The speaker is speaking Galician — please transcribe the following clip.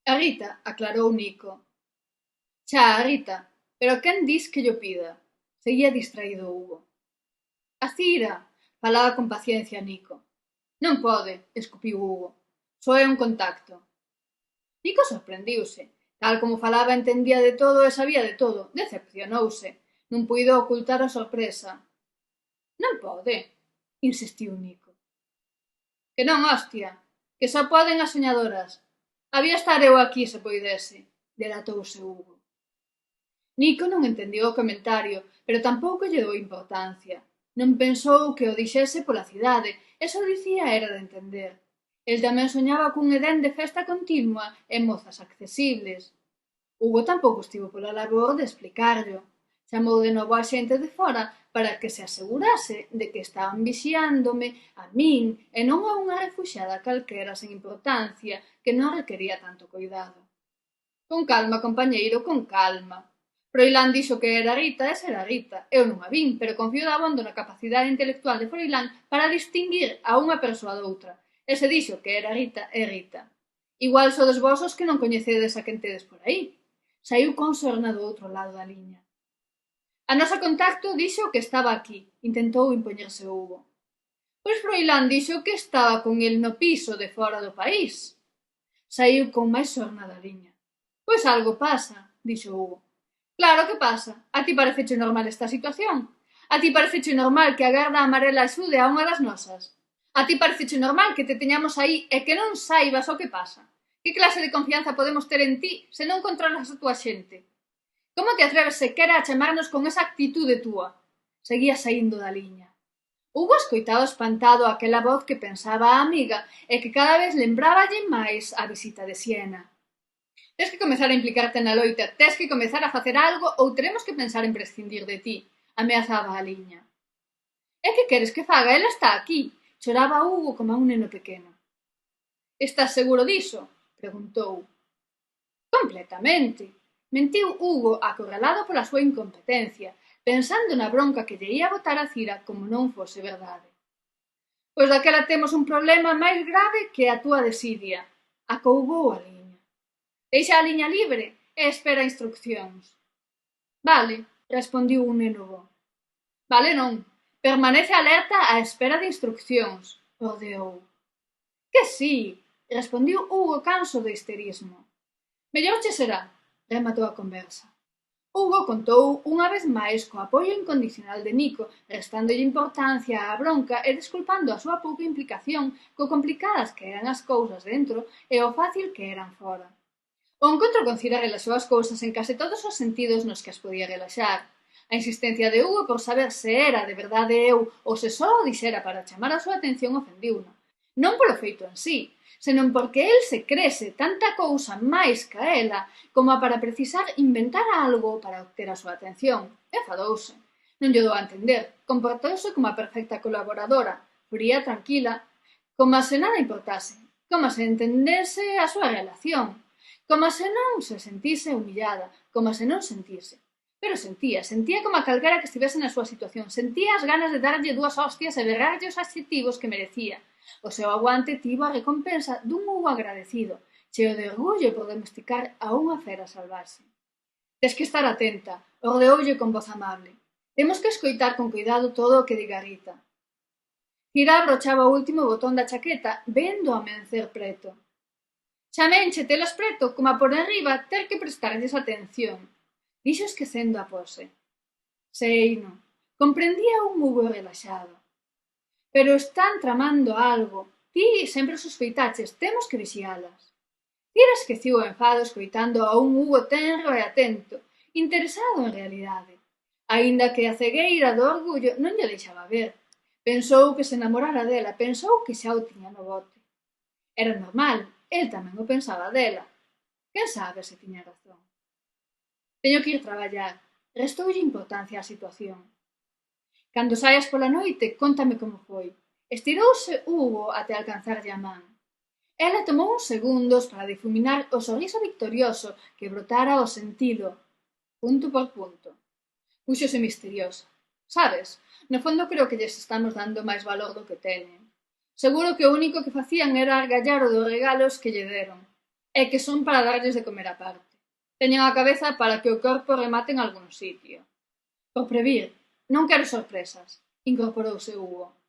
A Rita, aclarou Nico. Xa, a Rita, pero quen dis que llo pida? Seguía distraído Hugo. A Cira, falaba con paciencia Nico. Non pode, escupiu Hugo. Só é un contacto. Nico sorprendiuse. Tal como falaba entendía de todo e sabía de todo. Decepcionouse. Non puido ocultar a sorpresa. Non pode, insistiu Nico. Que non, hostia, que só poden as soñadoras. Había estar eu aquí se poidese, delatouse Hugo. Nico non entendeu o comentario, pero tampouco lle dou importancia. Non pensou que o dixese pola cidade, e só dicía era de entender. El tamén soñaba cun Edén de festa continua e mozas accesibles. Hugo tampouco estivo pola labor de explicarllo. Chamou de novo a xente de fora para que se asegurase de que estaban vixiándome a min e non a unha refuxiada calquera sen importancia que non requería tanto cuidado. Con calma, compañeiro, con calma. Froilán dixo que era Rita e será Rita. Eu non a vin, pero confío dabondo na capacidade intelectual de Froilán para distinguir a unha persoa doutra. E se dixo que era Rita, é Rita. Igual sodes vos os que non coñecedes a quen tedes por aí. Saiu con sorna do outro lado da liña. A nosa contacto dixo que estaba aquí. Intentou impoñerse Hugo. Pois Froilán dixo que estaba con el no piso de fora do país. Saiu con máis sorna da liña. Pois algo pasa, dixo Hugo. Claro que pasa. A ti pareceche normal esta situación? A ti pareceche normal que a garda amarela axude a unha das nosas? A ti pareceche normal que te teñamos aí e que non saibas o que pasa? Que clase de confianza podemos ter en ti se non controlas a túa xente? Como que atreves sequera a chamarnos con esa actitude túa? Seguía saindo da liña. Hugo escoitaba espantado aquela voz que pensaba a amiga e que cada vez lembráballe máis a visita de Siena. Tes que comezar a implicarte na loita, tes que comezar a facer algo ou teremos que pensar en prescindir de ti, ameazaba a liña. E que queres que faga? Ela está aquí, choraba Hugo como un neno pequeno. Estás seguro diso? Preguntou. Completamente. Mentiu Hugo acorralado pola súa incompetencia, pensando na bronca que lle ía botar a Cira como non fose verdade. Pois daquela temos un problema máis grave que a túa desidia, acougou a liña. Deixa a liña libre e espera instruccións. Vale, respondiu un neno bo. Vale non, permanece alerta á espera de instruccións, ordeou. Que sí, respondiu Hugo canso do histerismo. Mellor che será, rematou a conversa. Hugo contou unha vez máis co apoio incondicional de Nico, restándolle importancia á bronca e desculpando a súa pouca implicación co complicadas que eran as cousas dentro e o fácil que eran fora. O encontro con Cira relaxou as cousas en case todos os sentidos nos que as podía relaxar. A insistencia de Hugo por saber se era de verdade eu ou se só o dixera para chamar a súa atención ofendiuna. Non polo feito en sí, senón porque el se crese tanta cousa máis ca ela como para precisar inventar algo para obter a súa atención. Enfadouse. Non lle dou a entender. Comportouse como a perfecta colaboradora, fría, tranquila, como se nada importase, como se entendese a súa relación, como se non se sentise humillada, como se non sentise. Pero sentía como a calquera que estivese na súa situación, sentía as ganas de darlle dúas hostias e berrarlle os adxetivos que merecía. O seu aguante tivo a recompensa dun Hugo agradecido, cheo de orgullo por domesticar a unha fera salvaxe. Tes que estar atenta, ordeoulle con voz amable. Temos que escoitar con cuidado todo o que diga Rita. Cira abrochaba o último botón da chaqueta, vendo o amencer preto. Xamenche telas preto, como a por enriba ter que prestarlles atención. Dixo esquecendo a pose. Seino, comprendía un Hugo relaxado. Pero están tramando algo. Ti sempre sospeitaches, temos que vixialas. Cira esqueciu o enfado escoitando a un Hugo tenro e atento, interesado en realidade. Aínda que a cegueira do orgullo non lle deixaba ver. Pensou que se enamorara dela, pensou que xa o tiña no bote. Era normal, el tamén o pensaba dela. Quen sabe se tiña razón. Teño que ir traballar. Restoulle importancia á situación. Cando saias pola noite, cóntame como foi. Estirouse Hugo até alcanzarlle a man. Ela tomou uns segundos para difuminar o sorriso victorioso que brotara ao sentilo, punto por punto. Púxose misteriosa. Sabes, no fondo creo que lles estamos dando máis valor do que teñen. Seguro que o único que facían era argallar o dos regalos que lle deron. é que son para darlles de comer aparte. Teñen a cabeza para que o corpo remate en algún sitio. Por previr, non quero sorpresas, incorporouse Hugo.